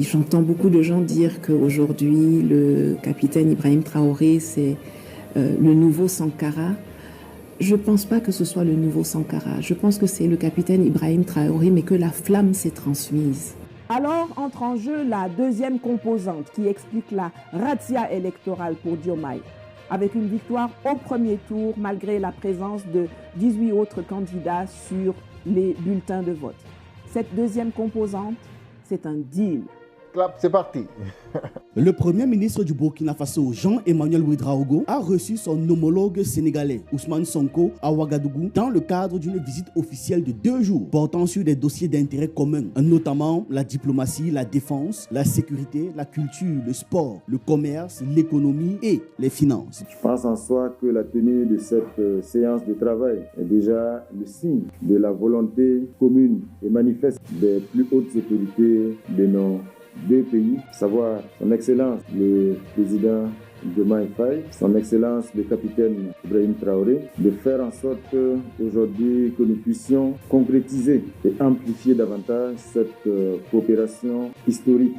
J'entends beaucoup de gens dire qu'aujourd'hui, le capitaine Ibrahim Traoré, c'est le nouveau Sankara. Je ne pense pas que ce soit le nouveau Sankara. Je pense que c'est le capitaine Ibrahim Traoré, mais que la flamme s'est transmise. Alors entre en jeu la deuxième composante qui explique la razzia électorale pour Diomaye, avec une victoire au premier tour malgré la présence de 18 autres candidats sur les bulletins de vote. Cette deuxième composante, c'est un deal. Clap, c'est parti. Le premier ministre du Burkina Faso, Jean-Emmanuel Ouédraogo, a reçu son homologue sénégalais, Ousmane Sonko, à Ouagadougou, dans le cadre d'une visite officielle de 2 jours, portant sur des dossiers d'intérêt commun, notamment la diplomatie, la défense, la sécurité, la culture, le sport, le commerce, l'économie et les finances. Je pense en soi que la tenue de cette séance de travail est déjà le signe de la volonté commune et manifeste des plus hautes autorités de nos 2 pays, à savoir son Excellence le président Diomaye Faye, son Excellence le capitaine Ibrahim Traoré, de faire en sorte aujourd'hui que nous puissions concrétiser et amplifier davantage cette coopération historique.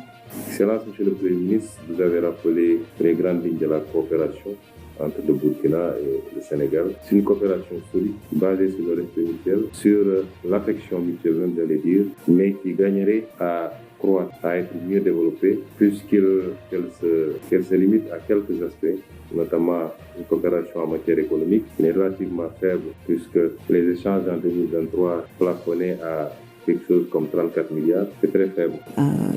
Excellence, Monsieur le Premier ministre, vous avez rappelé les grandes lignes de la coopération entre le Burkina et le Sénégal. C'est une coopération solide, basée sur le respect mutuel, sur l'affection mutuelle, j'allais dire, mais qui gagnerait à croître, à être mieux développée, puisqu'elle se limite à quelques aspects, notamment une coopération en matière économique, qui est relativement faible, puisque les échanges en 2023 plafonnaient à quelque chose comme 34 milliards, c'est très faible.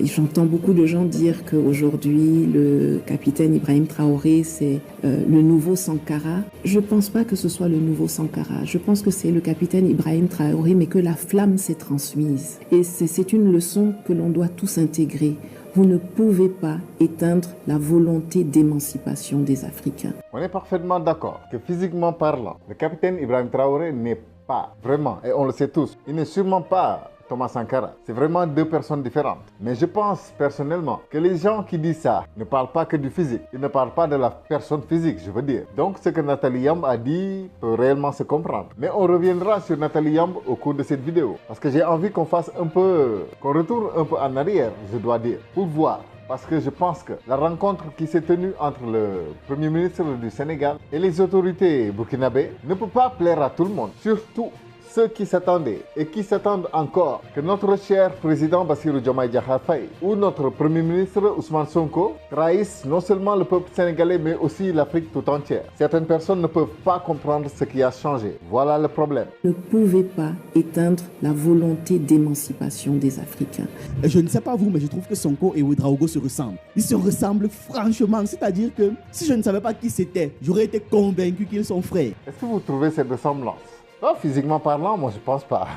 J'entends beaucoup de gens dire qu'aujourd'hui, le capitaine Ibrahim Traoré, c'est le nouveau Sankara. Je ne pense pas que ce soit le nouveau Sankara. Je pense que c'est le capitaine Ibrahim Traoré, mais que la flamme s'est transmise. Et c'est une leçon que l'on doit tous intégrer. Vous ne pouvez pas éteindre la volonté d'émancipation des Africains. On est parfaitement d'accord que physiquement parlant, le capitaine Ibrahim Traoré n'est pas vraiment, et on le sait tous, il n'est sûrement pas Thomas Sankara. C'est vraiment 2 personnes différentes. Mais je pense personnellement que les gens qui disent ça ne parlent pas que du physique. Ils ne parlent pas de la personne physique, je veux dire. Donc ce que Nathalie Yamb a dit peut réellement se comprendre. Mais on reviendra sur Nathalie Yamb au cours de cette vidéo. Parce que j'ai envie qu'on retourne un peu en arrière, je dois dire, pour voir. Parce que je pense que la rencontre qui s'est tenue entre le Premier ministre du Sénégal et les autorités burkinabées ne peut pas plaire à tout le monde. Surtout ceux qui s'attendaient et qui s'attendent encore que notre cher président Bassirou Diomaye Diakhar Faye ou notre Premier ministre Ousmane Sonko trahissent non seulement le peuple sénégalais mais aussi l'Afrique tout entière. Certaines personnes ne peuvent pas comprendre ce qui a changé. Voilà le problème. Ne pouvez pas éteindre la volonté d'émancipation des Africains. Je ne sais pas vous, mais je trouve que Sonko et Ouédraogo se ressemblent. Ils se ressemblent franchement. C'est-à-dire que si je ne savais pas qui c'était, j'aurais été convaincu qu'ils sont frères. Est-ce que vous trouvez cette ressemblance? Non, physiquement parlant, moi je pense pas.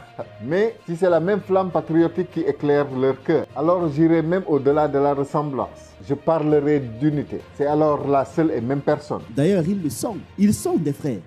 Mais si c'est la même flamme patriotique qui éclaire leur cœur, alors j'irai même au-delà de la ressemblance. Je parlerai d'unité. C'est alors la seule et même personne. D'ailleurs, ils le sont. Ils sont des frères.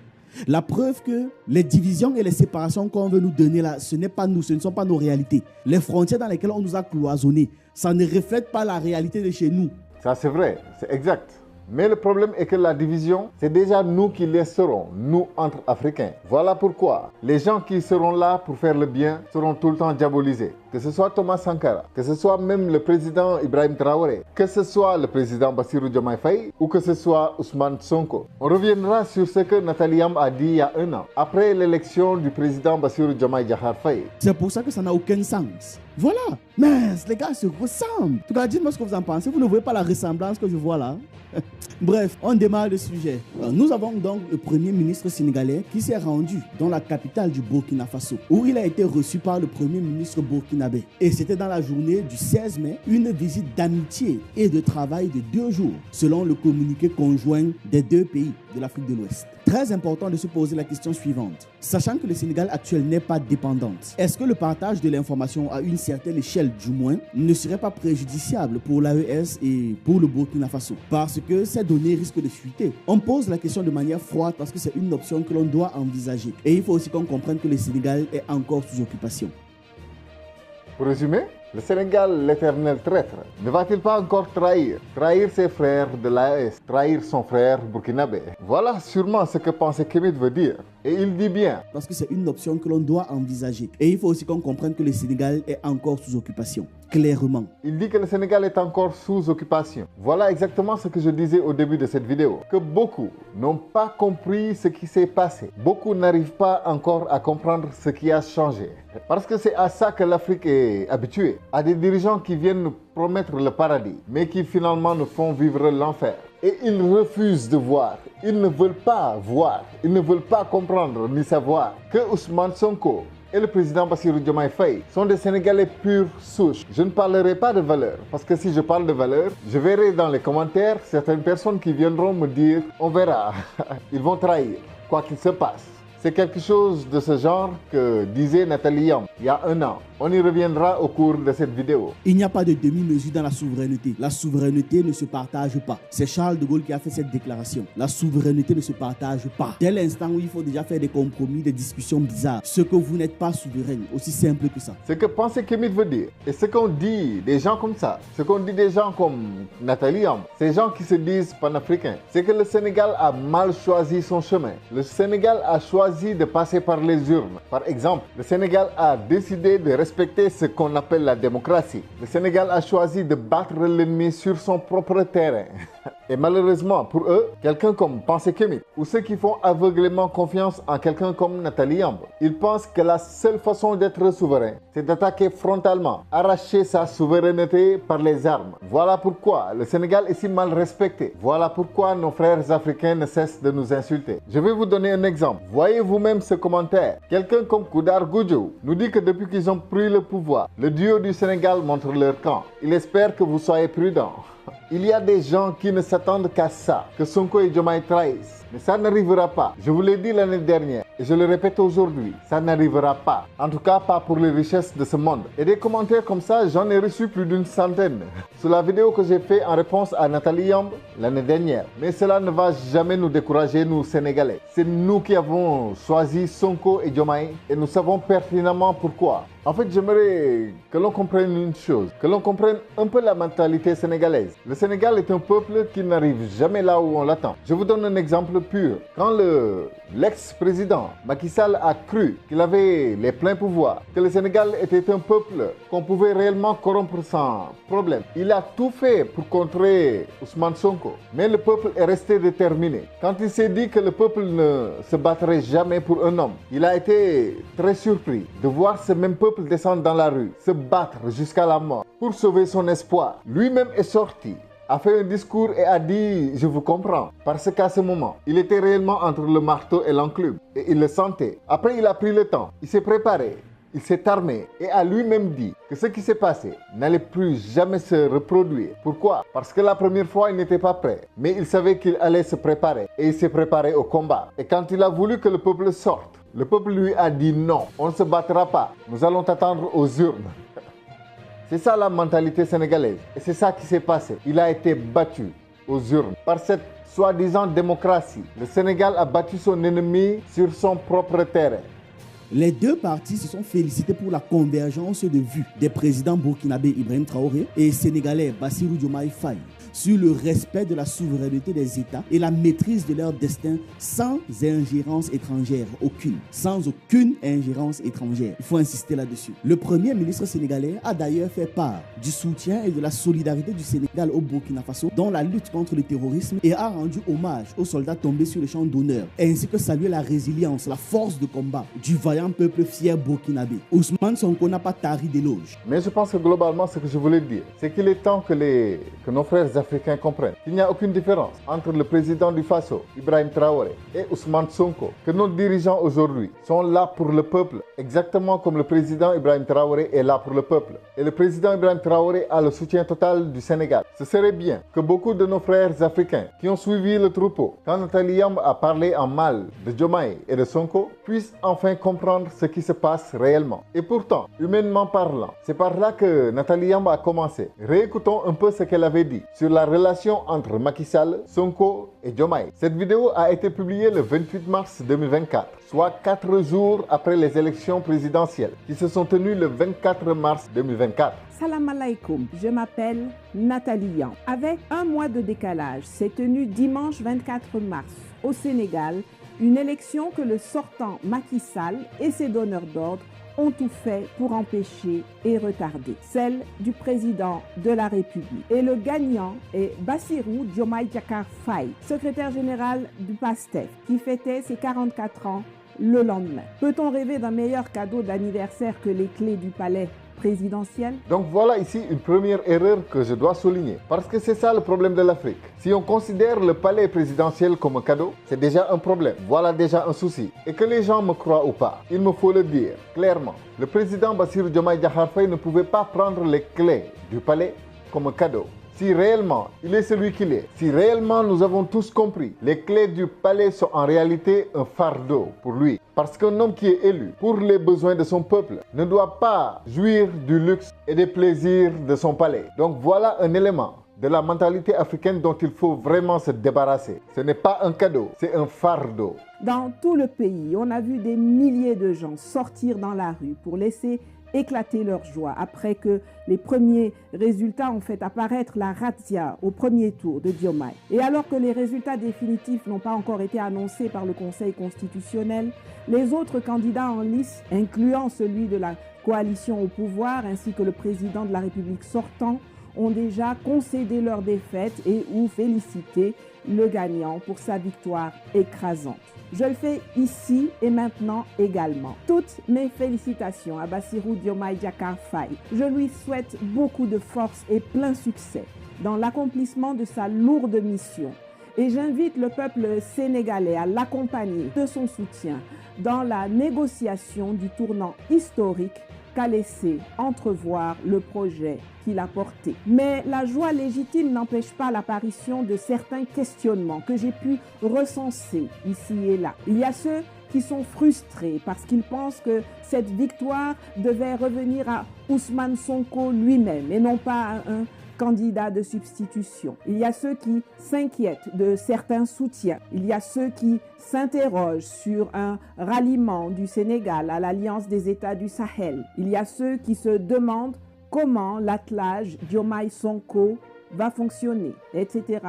La preuve que les divisions et les séparations qu'on veut nous donner là, ce n'est pas nous, ce ne sont pas nos réalités. Les frontières dans lesquelles on nous a cloisonnés, ça ne reflète pas la réalité de chez nous. Ça c'est vrai, c'est exact. Mais le problème est que la division, c'est déjà nous qui laisserons, nous entre Africains. Voilà pourquoi les gens qui seront là pour faire le bien seront tout le temps diabolisés. Que ce soit Thomas Sankara, que ce soit même le président Ibrahim Traoré, que ce soit le président Bassirou Diomaye Faye ou que ce soit Ousmane Sonko. On reviendra sur ce que Nathalie Yamb a dit il y a 1 an, après l'élection du président Bassirou Diomaye Diakhar Faye. C'est pour ça que ça n'a aucun sens. Voilà. Mais les gars se ressemblent. En tout cas, dites-moi ce que vous en pensez. Vous ne voyez pas la ressemblance que je vois là? Bref, on démarre le sujet. Nous avons donc le premier ministre sénégalais qui s'est rendu dans la capitale du Burkina Faso, où il a été reçu par le premier ministre burkinabé. Et c'était dans la journée du 16 mai, une visite d'amitié et de travail de 2 jours, selon le communiqué conjoint des 2 pays de l'Afrique de l'Ouest. Très important de se poser la question suivante. Sachant que le Sénégal actuel n'est pas dépendante, est-ce que le partage de l'information à une certaine échelle du moins ne serait pas préjudiciable pour l'AES et pour le Burkina Faso? Parce que ces données risquent de fuiter. On pose la question de manière froide parce que c'est une option que l'on doit envisager. Et il faut aussi qu'on comprenne que le Sénégal est encore sous occupation. Pour résumer, le Sénégal, l'éternel traître, ne va-t-il pas encore trahir ses frères de l'AES, trahir son frère burkinabé? Voilà sûrement ce que pensait Kémit veut dire. Et il dit bien. Parce que c'est une option que l'on doit envisager. Et il faut aussi qu'on comprenne que le Sénégal est encore sous occupation. clairement. Il dit que le Sénégal est encore sous occupation. Voilà exactement ce que je disais au début de cette vidéo. Que beaucoup n'ont pas compris ce qui s'est passé. Beaucoup n'arrivent pas encore à comprendre ce qui a changé. Parce que c'est à ça que l'Afrique est habituée. À des dirigeants qui viennent nous promettre le paradis, mais qui finalement nous font vivre l'enfer. Et ils refusent de voir. Ils ne veulent pas voir. Ils ne veulent pas comprendre ni savoir que Ousmane Sonko et le président Bassirou Diomaye Faye sont des Sénégalais pure souche. Je ne parlerai pas de valeur, parce que si je parle de valeur, je verrai dans les commentaires certaines personnes qui viendront me dire « on verra, ils vont trahir, quoi qu'il se passe ». C'est quelque chose de ce genre que disait Nathalie Yamb il y a un an. On y reviendra au cours de cette vidéo. Il n'y a pas de demi-mesure dans la souveraineté. La souveraineté ne se partage pas. C'est Charles de Gaulle qui a fait cette déclaration. La souveraineté ne se partage pas. Dès l'instant où il faut déjà faire des compromis, des discussions bizarres, ce que vous n'êtes pas souverain, aussi simple que ça. Ce que Pensée Kémit veut dire, et ce qu'on dit des gens comme ça, ce qu'on dit des gens comme Nathalie Yamb, ces gens qui se disent panafricains, c'est que le Sénégal a mal choisi son chemin. Le Sénégal a choisi de passer par les urnes. Par exemple, le Sénégal a décidé de respecter ce qu'on appelle la démocratie. Le Sénégal a choisi de battre l'ennemi sur son propre terrain. Et malheureusement pour eux, quelqu'un comme Pensée Kémit ou ceux qui font aveuglément confiance en quelqu'un comme Nathalie Yamb, ils pensent que la seule façon d'être souverain, c'est d'attaquer frontalement, arracher sa souveraineté par les armes. Voilà pourquoi le Sénégal est si mal respecté. Voilà pourquoi nos frères africains ne cessent de nous insulter. Je vais vous donner un exemple. Voyez vous-même ce commentaire. Quelqu'un comme Koudar Goudjou nous dit que depuis qu'ils ont pris le pouvoir, le duo du Sénégal montre leur camp. Il espère que vous soyez prudents. Il y a des gens qui ne s'attendent qu'à ça, que Sonko et Diomaye trahissent. Mais ça n'arrivera pas. Je vous l'ai dit l'année dernière et je le répète aujourd'hui. Ça n'arrivera pas. En tout cas, pas pour les richesses de ce monde. Et des commentaires comme ça, j'en ai reçu plus d'une centaine. Sur la vidéo que j'ai faite en réponse à Nathalie Yamb l'année dernière. Mais cela ne va jamais nous décourager, nous Sénégalais. C'est nous qui avons choisi Sonko et Diomaye et nous savons pertinemment pourquoi. En fait, j'aimerais que l'on comprenne une chose, que l'on comprenne un peu la mentalité sénégalaise. Le Sénégal est un peuple qui n'arrive jamais là où on l'attend. Je vous donne un exemple pur. Quand l'ex-président Macky Sall a cru qu'il avait les pleins pouvoirs, que le Sénégal était un peuple qu'on pouvait réellement corrompre sans problème, il a tout fait pour contrer Ousmane Sonko. Mais le peuple est resté déterminé. Quand il s'est dit que le peuple ne se battrait jamais pour un homme, il a été très surpris de voir ce même peuple descendre dans la rue, se battre jusqu'à la mort pour sauver son espoir. Lui-même est sorti, a fait un discours et a dit « Je vous comprends ». Parce qu'à ce moment, il était réellement entre le marteau et l'enclume et il le sentait. Après, il a pris le temps, il s'est préparé. Il s'est armé et a lui-même dit que ce qui s'est passé n'allait plus jamais se reproduire. Pourquoi? Parce que la première fois, il n'était pas prêt. Mais il savait qu'il allait se préparer et il s'est préparé au combat. Et quand il a voulu que le peuple sorte, le peuple lui a dit non, on ne se battra pas. Nous allons t'attendre aux urnes. C'est ça la mentalité sénégalaise. Et c'est ça qui s'est passé. Il a été battu aux urnes par cette soi-disant démocratie. Le Sénégal a battu son ennemi sur son propre terrain. Les deux parties se sont félicités pour la convergence de vues des présidents burkinabé Ibrahim Traoré et sénégalais Bassirou Diomaye Faye sur le respect de la souveraineté des États et la maîtrise de leur destin sans ingérence étrangère aucune. Sans aucune ingérence étrangère. Il faut insister là-dessus. Le premier ministre sénégalais a d'ailleurs fait part du soutien et de la solidarité du Sénégal au Burkina Faso dans la lutte contre le terrorisme et a rendu hommage aux soldats tombés sur le champ d'honneur, ainsi que salué la résilience, la force de combat du vaillant peuple fier burkinabé. Ousmane Sonko n'a pas tari d'éloge. Mais je pense que globalement, ce que je voulais dire, c'est qu'il est temps que nos frères africains comprennent qu'il n'y a aucune différence entre le président du Faso, Ibrahim Traoré, et Ousmane Sonko. Que nos dirigeants aujourd'hui sont là pour le peuple, exactement comme le président Ibrahim Traoré est là pour le peuple. Et le président Ibrahim Traoré a le soutien total du Sénégal. Ce serait bien que beaucoup de nos frères africains qui ont suivi le troupeau, quand Nathalie Yamb a parlé en mal de Diomaye et de Sonko, puissent enfin comprendre ce qui se passe réellement. Et pourtant, humainement parlant, c'est par là que Nathalie Yamb a commencé. Réécoutons un peu ce qu'elle avait dit sur la relation entre Macky Sall, Sonko et Diomaye. Cette vidéo a été publiée le 28 mars 2024, soit 4 jours après les élections présidentielles qui se sont tenues le 24 mars 2024. Salam alaikum, je m'appelle Nathalie Yamb. Avec un mois de décalage, s'est tenue dimanche 24 mars au Sénégal une élection que le sortant Macky Sall et ses donneurs d'ordre ont tout fait pour empêcher et retarder, celle du président de la République. Et le gagnant est Bassirou Diomaye Diakhar Faye, secrétaire général du PASTEF, qui fêtait ses 44 ans le lendemain. Peut-on rêver d'un meilleur cadeau d'anniversaire que les clés du palais présidentiel? Donc voilà ici une première erreur que je dois souligner. Parce que c'est ça le problème de l'Afrique. Si on considère le palais présidentiel comme un cadeau, c'est déjà un problème. Voilà déjà un souci. Et que les gens me croient ou pas, il me faut le dire clairement. Le président Bassirou Diomaye Diakhar Faye ne pouvait pas prendre les clés du palais comme un cadeau. Si réellement il est celui qu'il est, si réellement nous avons tous compris, les clés du palais sont en réalité un fardeau pour lui. Parce qu'un homme qui est élu pour les besoins de son peuple ne doit pas jouir du luxe et des plaisirs de son palais. Donc voilà un élément de la mentalité africaine dont il faut vraiment se débarrasser. Ce n'est pas un cadeau, c'est un fardeau. Dans tout le pays, on a vu des milliers de gens sortir dans la rue pour laisser éclater leur joie après que les premiers résultats ont fait apparaître la razzia au premier tour de Diomaye. Et alors que les résultats définitifs n'ont pas encore été annoncés par le Conseil constitutionnel, les autres candidats en lice, incluant celui de la coalition au pouvoir ainsi que le président de la République sortant, ont déjà concédé leur défaite et ou félicité le gagnant pour sa victoire écrasante. Je le fais ici et maintenant également. Toutes mes félicitations à Bassirou Diomaye Diakhar Faye. Je lui souhaite beaucoup de force et plein succès dans l'accomplissement de sa lourde mission. Et j'invite le peuple sénégalais à l'accompagner de son soutien dans la négociation du tournant historique qu'a laissé entrevoir le projet qu'il a porté. Mais la joie légitime n'empêche pas l'apparition de certains questionnements que j'ai pu recenser ici et là. Il y a ceux qui sont frustrés parce qu'ils pensent que cette victoire devait revenir à Ousmane Sonko lui-même et non pas à un candidat de substitution. Il y a ceux qui s'inquiètent de certains soutiens. Il y a ceux qui s'interrogent sur un ralliement du Sénégal à l'Alliance des États du Sahel. Il y a ceux qui se demandent comment l'attelage Diomaye Sonko va fonctionner, etc.,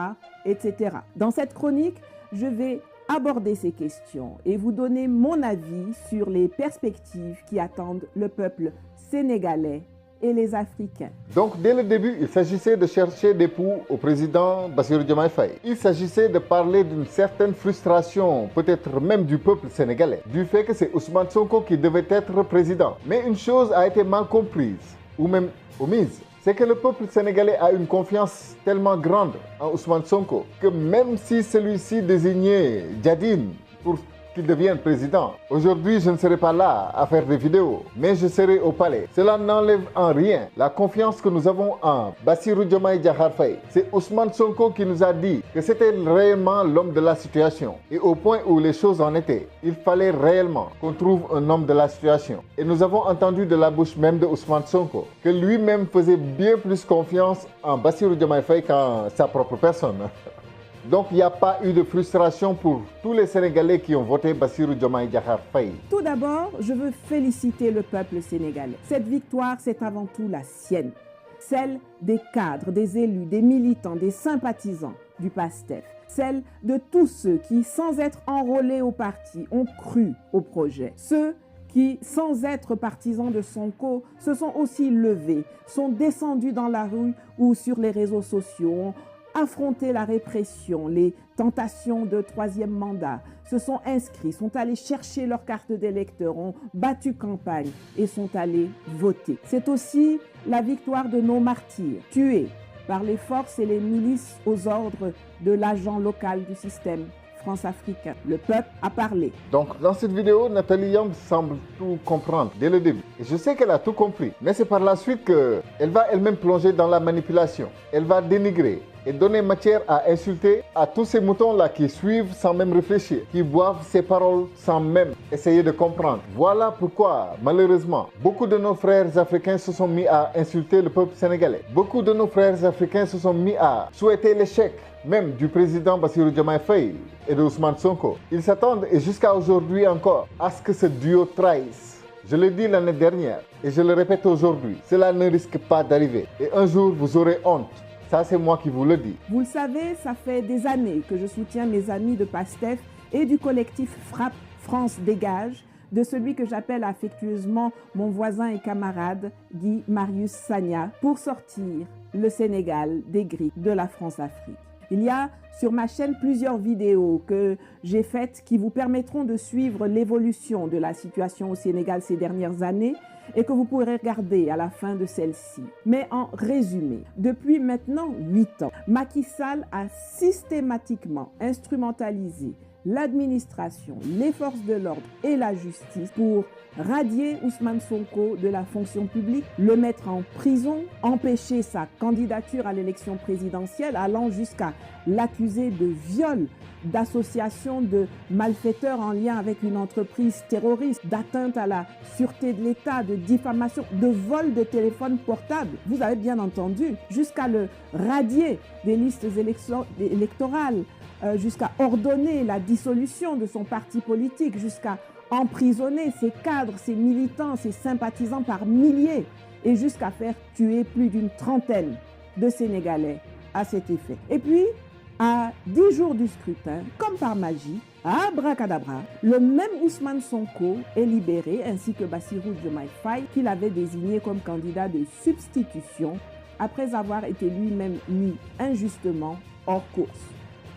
etc. Dans cette chronique, je vais aborder ces questions et vous donner mon avis sur les perspectives qui attendent le peuple sénégalais et les Africains. Donc dès le début, il s'agissait de chercher des poux au président Bassirou Diomaye Faye. Il s'agissait de parler d'une certaine frustration, peut-être même du peuple sénégalais, du fait que c'est Ousmane Sonko qui devait être président. Mais une chose a été mal comprise, ou même omise, c'est que le peuple sénégalais a une confiance tellement grande en Ousmane Sonko que même si celui-ci désignait Djadine pour qu'il devienne président, aujourd'hui je ne serai pas là à faire des vidéos, mais je serai au palais. Cela n'enlève en rien la confiance que nous avons en Bassirou Diomaye Diakhar Faye. C'est Ousmane Sonko qui nous a dit que c'était réellement l'homme de la situation. Et au point où les choses en étaient, il fallait réellement qu'on trouve un homme de la situation. Et nous avons entendu de la bouche même de Ousmane Sonko que lui-même faisait bien plus confiance en Bassirou Diomaye Faye qu'en sa propre personne. Donc il n'y a pas eu de frustration pour tous les Sénégalais qui ont voté Bassirou Diomaye Diakhar Faye. Tout d'abord, je veux féliciter le peuple sénégalais. Cette victoire, c'est avant tout la sienne. Celle des cadres, des élus, des militants, des sympathisants du PASTEF. Celle de tous ceux qui, sans être enrôlés au parti, ont cru au projet. Ceux qui, sans être partisans de Sonko, se sont aussi levés, sont descendus dans la rue ou sur les réseaux sociaux, ont affronté la répression, les tentations de troisième mandat, se sont inscrits, sont allés chercher leur carte d'électeur, ont battu campagne et sont allés voter. C'est aussi la victoire de nos martyrs, tués par les forces et les milices aux ordres de l'agent local du système France-africain. Le peuple a parlé. Donc dans cette vidéo, Nathalie Yamb semble tout comprendre dès le début. Et je sais qu'elle a tout compris, mais c'est par la suite qu'elle va elle-même plonger dans la manipulation. Elle va dénigrer et donner matière à insulter à tous ces moutons-là qui suivent sans même réfléchir, qui boivent ses paroles sans même essayer de comprendre. Voilà pourquoi, malheureusement, beaucoup de nos frères africains se sont mis à insulter le peuple sénégalais. Beaucoup de nos frères africains se sont mis à souhaiter l'échec même du président Bassirou Diomaye Faye et de Ousmane Sonko. Ils s'attendent, et jusqu'à aujourd'hui encore, à ce que ce duo trahisse. Je l'ai dit l'année dernière et je le répète aujourd'hui, cela ne risque pas d'arriver. Et un jour, vous aurez honte. Ça, c'est moi qui vous le dis. Vous le savez, ça fait des années que je soutiens mes amis de PASTEF et du collectif Frappe France Dégage de celui que j'appelle affectueusement mon voisin et camarade Guy Marius Sagna pour sortir le Sénégal des griffes de la France-Afrique. Il y a sur ma chaîne plusieurs vidéos que j'ai faites qui vous permettront de suivre l'évolution de la situation au Sénégal ces dernières années et que vous pourrez regarder à la fin de celle-ci. Mais en résumé, depuis maintenant 8 ans, Macky Sall a systématiquement instrumentalisé l'administration, les forces de l'ordre et la justice pour radier Ousmane Sonko de la fonction publique, le mettre en prison, empêcher sa candidature à l'élection présidentielle, allant jusqu'à l'accuser de viol, d'association de malfaiteurs en lien avec une entreprise terroriste, d'atteinte à la sûreté de l'État, de diffamation, de vol de téléphone portable. Vous avez bien entendu, jusqu'à le radier des listes électorales, jusqu'à ordonner la dissolution de son parti politique, jusqu'à emprisonner ses cadres, ses militants, ses sympathisants par milliers et jusqu'à faire tuer plus d'une trentaine de Sénégalais à cet effet. Et puis, à 10 jours du scrutin, comme par magie, abracadabra, le même Ousmane Sonko est libéré ainsi que Bassirou Diomaye Faye qu'il avait désigné comme candidat de substitution après avoir été lui-même mis injustement hors course.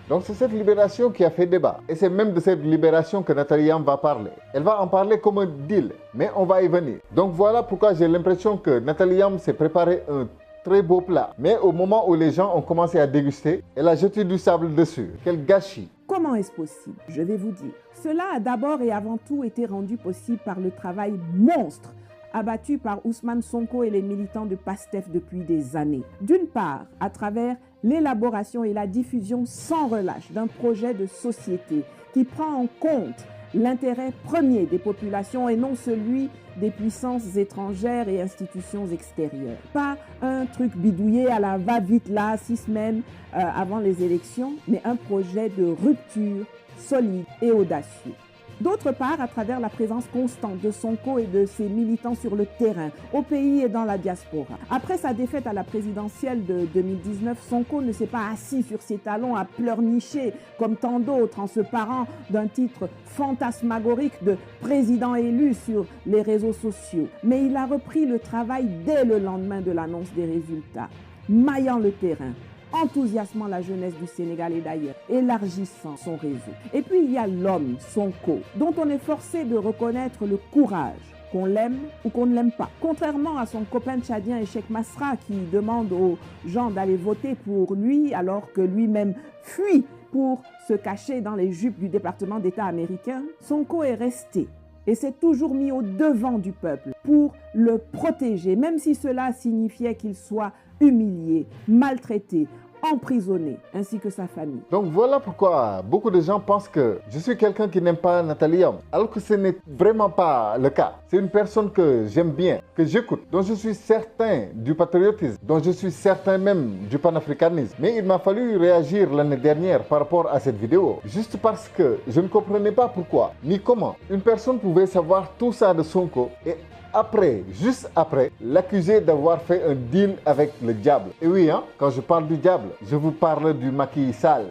Donc c'est cette libération qui a fait débat. Et c'est même de cette libération que Nathalie Yamb va parler. Elle va en parler comme un deal, mais on va y venir. Donc voilà pourquoi j'ai l'impression que Nathalie Yamb s'est préparé un très beau plat. Mais au moment où les gens ont commencé à déguster, elle a jeté du sable dessus. Quel gâchis! Comment est-ce possible? Je vais vous dire. Cela a d'abord et avant tout été rendu possible par le travail monstre abattu par Ousmane Sonko et les militants de PASTEF depuis des années. D'une part, à travers l'élaboration et la diffusion sans relâche d'un projet de société qui prend en compte l'intérêt premier des populations et non celui des puissances étrangères et institutions extérieures. Pas un truc bidouillé à la va-vite là, 6 semaines avant les élections, mais un projet de rupture solide et audacieux. D'autre part, à travers la présence constante de Sonko et de ses militants sur le terrain, au pays et dans la diaspora. Après sa défaite à la présidentielle de 2019, Sonko ne s'est pas assis sur ses talons à pleurnicher comme tant d'autres en se parant d'un titre fantasmagorique de président élu sur les réseaux sociaux. Mais il a repris le travail dès le lendemain de l'annonce des résultats, maillant le terrain, enthousiasmant la jeunesse du Sénégal et d'ailleurs, élargissant son réseau. Et puis il y a l'homme, Sonko, dont on est forcé de reconnaître le courage, qu'on l'aime ou qu'on ne l'aime pas. Contrairement à son copain tchadien Cheikh Masra qui demande aux gens d'aller voter pour lui alors que lui-même fuit pour se cacher dans les jupes du département d'État américain, Sonko est resté et s'est toujours mis au devant du peuple pour le protéger, même si cela signifiait qu'il soit humilié, maltraité, emprisonné, ainsi que sa famille. Donc voilà pourquoi beaucoup de gens pensent que je suis quelqu'un qui n'aime pas Nathalie Yamb, alors que ce n'est vraiment pas le cas. C'est une personne que j'aime bien, que j'écoute, dont je suis certain du patriotisme, dont je suis certain même du panafricanisme. Mais il m'a fallu réagir l'année dernière par rapport à cette vidéo, juste parce que je ne comprenais pas pourquoi, ni comment une personne pouvait savoir tout ça de Sonko et après, juste après, l'accuser d'avoir fait un deal avec le diable. Et oui, quand je parle du diable, je vous parle du Macky Sall.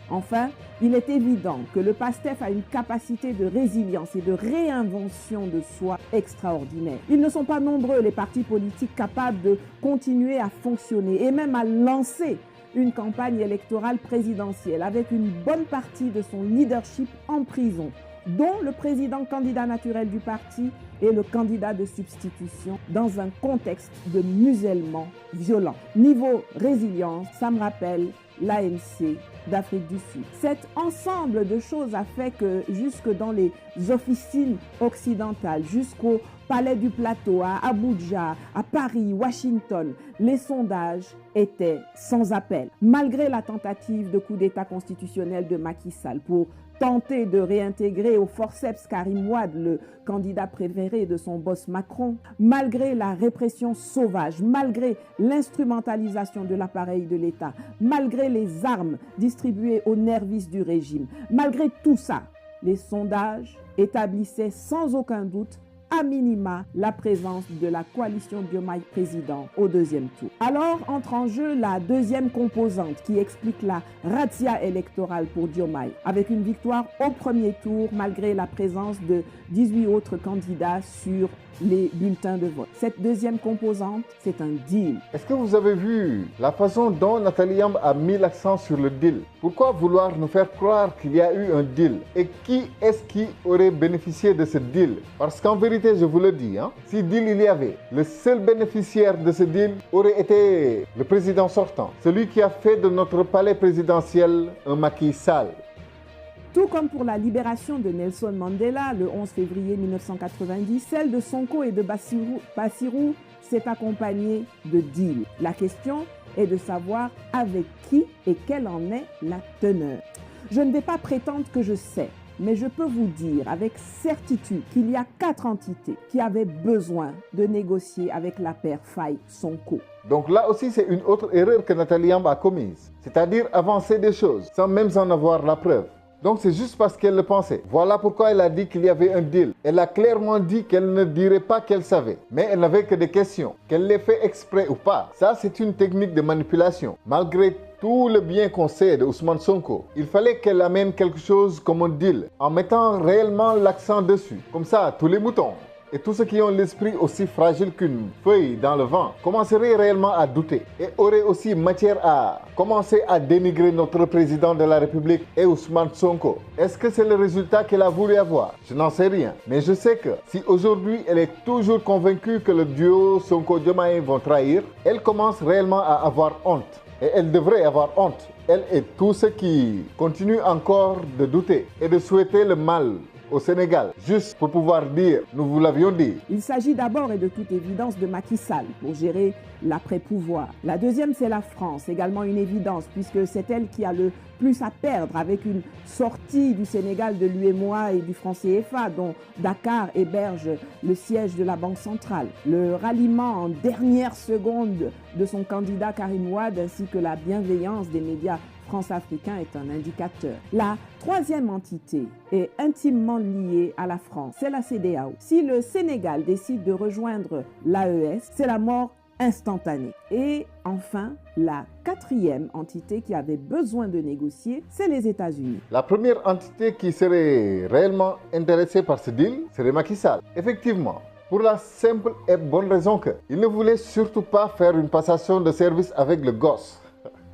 Enfin, il est évident que le PASTEF a une capacité de résilience et de réinvention de soi extraordinaire. Ils ne sont pas nombreux, les partis politiques capables de continuer à fonctionner et même à lancer une campagne électorale présidentielle avec une bonne partie de son leadership en prison, dont le président candidat naturel du parti et le candidat de substitution dans un contexte de musellement violent. Niveau résilience, ça me rappelle l'ANC d'Afrique du Sud. Cet ensemble de choses a fait que jusque dans les officines occidentales, jusqu'au Palais du Plateau, à Abuja, à Paris, Washington, les sondages étaient sans appel. Malgré la tentative de coup d'État constitutionnel de Macky Sall pour tenter de réintégrer au forceps Karim Wade, le candidat préféré de son boss Macron, malgré la répression sauvage, malgré l'instrumentalisation de l'appareil de l'État, malgré les armes distribuées aux nervistes du régime, malgré tout ça, les sondages établissaient sans aucun doute à minima la présence de la coalition Diomaye président au deuxième tour. Alors entre en jeu la deuxième composante qui explique la razzia électorale pour Diomaye, avec une victoire au premier tour malgré la présence de 18 autres candidats sur les bulletins de vote. Cette deuxième composante, c'est un deal. Est-ce que vous avez vu la façon dont Nathalie Yamb a mis l'accent sur le deal? Pourquoi vouloir nous faire croire qu'il y a eu un deal? Et qui est-ce qui aurait bénéficié de ce deal? Parce qu'en vérité, je vous le dis, si deal il y avait, le seul bénéficiaire de ce deal aurait été le président sortant, celui qui a fait de notre palais présidentiel un Macky Sall. Tout comme pour la libération de Nelson Mandela le 11 février 1990, celle de Sonko et de Bassirou s'est accompagnée de deals. La question est de savoir avec qui et quelle en est la teneur. Je ne vais pas prétendre que je sais, mais je peux vous dire avec certitude qu'il y a 4 entités qui avaient besoin de négocier avec la paire Faye-Sonko. Donc là aussi, c'est une autre erreur que Nathalie Yamb a commise, c'est-à-dire avancer des choses sans même en avoir la preuve. Donc c'est juste parce qu'elle le pensait. Voilà pourquoi elle a dit qu'il y avait un deal. Elle a clairement dit qu'elle ne dirait pas qu'elle savait. Mais elle n'avait que des questions. Qu'elle l'ait fait exprès ou pas, ça c'est une technique de manipulation. Malgré tout le bien qu'on sait de Ousmane Sonko, il fallait qu'elle amène quelque chose comme un deal, en mettant réellement l'accent dessus. Comme ça, tous les moutons et tous ceux qui ont l'esprit aussi fragile qu'une feuille dans le vent commenceraient réellement à douter et auraient aussi matière à commencer à dénigrer notre président de la République et Ousmane Sonko. Est-ce que c'est le résultat qu'elle a voulu avoir? Je n'en sais rien. Mais je sais que si aujourd'hui elle est toujours convaincue que le duo Sonko-Diomaye vont trahir, elle commence réellement à avoir honte. Et elle devrait avoir honte. Elle et tous ceux qui continuent encore de douter et de souhaiter le mal au Sénégal, juste pour pouvoir dire « nous vous l'avions dit ». Il s'agit d'abord et de toute évidence de Macky Sall pour gérer l'après-pouvoir. La deuxième, c'est la France, également une évidence, puisque c'est elle qui a le plus à perdre avec une sortie du Sénégal de l'UEMOA et du franc CFA, dont Dakar héberge le siège de la Banque centrale. Le ralliement en dernière seconde de son candidat Karim Wade, ainsi que la bienveillance des médias France-Africains est un indicateur. La troisième entité est intimement liée à la France, c'est la CEDEAO. Si le Sénégal décide de rejoindre l'AES, c'est la mort instantanée. Et enfin, la quatrième entité qui avait besoin de négocier, c'est les États-Unis. La première entité qui serait réellement intéressée par ce deal serait Macky Sall. Effectivement, pour la simple et bonne raison qu'il ne voulait surtout pas faire une passation de service avec le gosse.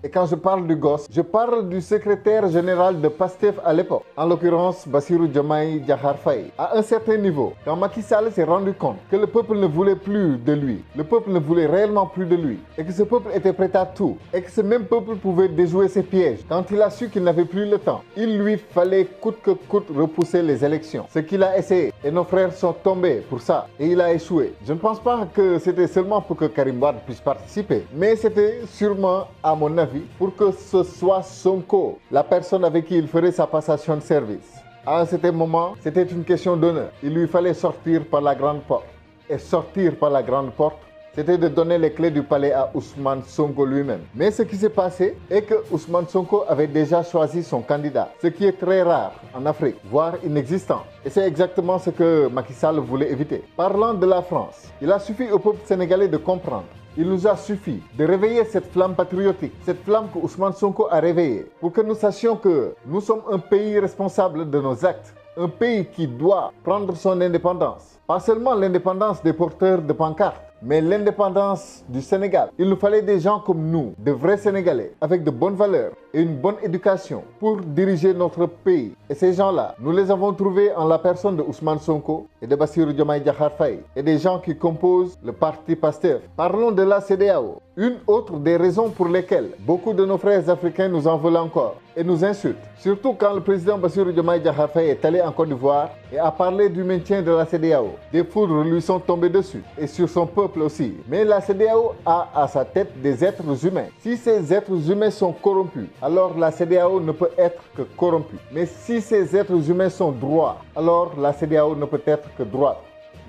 Et quand je parle du gosse, je parle du secrétaire général de PASTEF à l'époque, en l'occurrence Bassirou Diomaye Diakhar Faye. À un certain niveau, quand Macky Sall s'est rendu compte que le peuple ne voulait plus de lui, le peuple ne voulait réellement plus de lui, et que ce peuple était prêt à tout, et que ce même peuple pouvait déjouer ses pièges, quand il a su qu'il n'avait plus le temps, il lui fallait coûte que coûte repousser les élections. Ce qu'il a essayé, et nos frères sont tombés pour ça, et il a échoué. Je ne pense pas que c'était seulement pour que Karim Wade puisse participer, mais c'était sûrement, à mon avis, pour que ce soit Sonko, la personne avec qui il ferait sa passation de service. À un certain moment, c'était une question d'honneur. Il lui fallait sortir par la grande porte. Et sortir par la grande porte, c'était de donner les clés du palais à Ousmane Sonko lui-même. Mais ce qui s'est passé est que Ousmane Sonko avait déjà choisi son candidat, ce qui est très rare en Afrique, voire inexistant. Et c'est exactement ce que Macky Sall voulait éviter. Parlant de la France, il a suffi au peuple sénégalais de comprendre. Il nous a suffi de réveiller cette flamme patriotique, cette flamme que Ousmane Sonko a réveillée, pour que nous sachions que nous sommes un pays responsable de nos actes, un pays qui doit prendre son indépendance. Pas seulement l'indépendance des porteurs de pancartes, mais l'indépendance du Sénégal. Il nous fallait des gens comme nous, de vrais Sénégalais, avec de bonnes valeurs et une bonne éducation pour diriger notre pays. Et ces gens-là, nous les avons trouvés en la personne de Ousmane Sonko et de Bassirou Diomaye Diakhar Faye et des gens qui composent le parti PASTEF. Parlons de la CEDEAO. Une autre des raisons pour lesquelles beaucoup de nos frères africains nous en veulent encore et nous insultent. Surtout quand le président Bassirou Diomaye Diakhar Faye est allé en Côte d'Ivoire et a parlé du maintien de la CEDEAO. Des foudres lui sont tombées dessus et sur son peuple aussi. Mais la CEDEAO a à sa tête des êtres humains. Si ces êtres humains sont corrompus, alors la CEDEAO ne peut être que corrompue. Mais si ces êtres humains sont droits, alors la CEDEAO ne peut être que droite.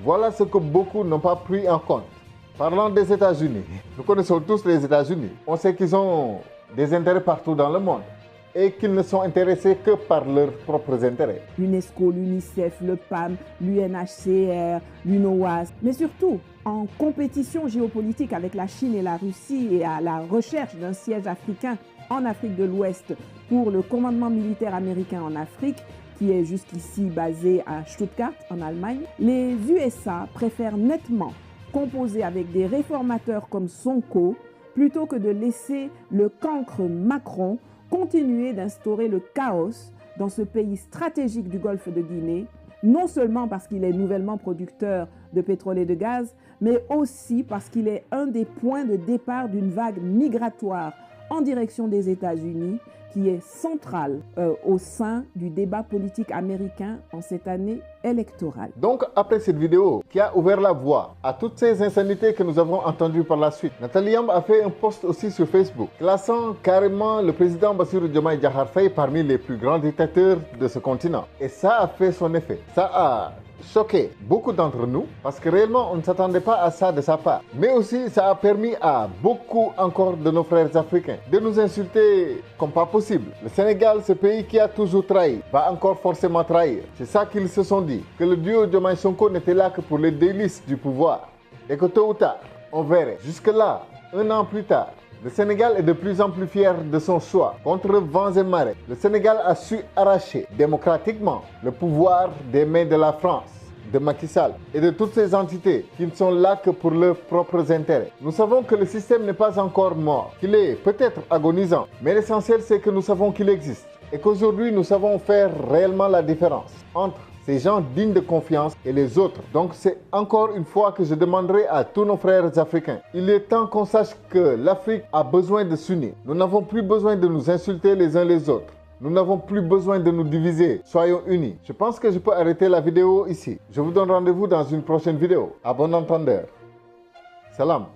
Voilà ce que beaucoup n'ont pas pris en compte. Parlant des États-Unis, nous connaissons tous les États-Unis. On sait qu'ils ont des intérêts partout dans le monde. et qu'ils ne sont intéressés que par leurs propres intérêts. L'UNESCO, l'UNICEF, le PAM, l'UNHCR, l'UNOWAS, mais surtout en compétition géopolitique avec la Chine et la Russie et à la recherche d'un siège africain en Afrique de l'Ouest pour le commandement militaire américain en Afrique, qui est jusqu'ici basé à Stuttgart, en Allemagne, les USA préfèrent nettement composer avec des réformateurs comme Sonko plutôt que de laisser le cancre Macron continuer d'instaurer le chaos dans ce pays stratégique du Golfe de Guinée, non seulement parce qu'il est nouvellement producteur de pétrole et de gaz, mais aussi parce qu'il est un des points de départ d'une vague migratoire en direction des États-Unis qui est centrale au sein du débat politique américain en cette année électorale. Donc, après cette vidéo qui a ouvert la voie à toutes ces insanités que nous avons entendues par la suite, Nathalie Yamb a fait un post aussi sur Facebook, classant carrément le président Bassirou Diomaye Diakhar Faye parmi les plus grands dictateurs de ce continent. Et ça a fait son effet. Ça a choqué beaucoup d'entre nous parce que réellement on ne s'attendait pas à ça de sa part. Mais aussi ça a permis à beaucoup encore de nos frères africains de nous insulter comme pas possible. Le Sénégal, ce pays qui a toujours trahi, va encore forcément trahir. C'est ça qu'ils se sont dit, que le duo Diomaye Sonko n'était là que pour les délices du pouvoir et que tôt ou tard, on verrait. Jusque-là, un an plus tard, le Sénégal est de plus en plus fier de son choix. Contre vents et marées, le Sénégal a su arracher démocratiquement le pouvoir des mains de la France, de Macky Sall et de toutes ces entités qui ne sont là que pour leurs propres intérêts. Nous savons que le système n'est pas encore mort, qu'il est peut-être agonisant, mais l'essentiel c'est que nous savons qu'il existe et qu'aujourd'hui nous savons faire réellement la différence entre ces gens dignes de confiance et les autres. Donc c'est encore une fois que je demanderai à tous nos frères africains. Il est temps qu'on sache que l'Afrique a besoin de s'unir. Nous n'avons plus besoin de nous insulter les uns les autres. Nous n'avons plus besoin de nous diviser. Soyons unis. Je pense que je peux arrêter la vidéo ici. Je vous donne rendez-vous dans une prochaine vidéo. À bon entendeur. Salam.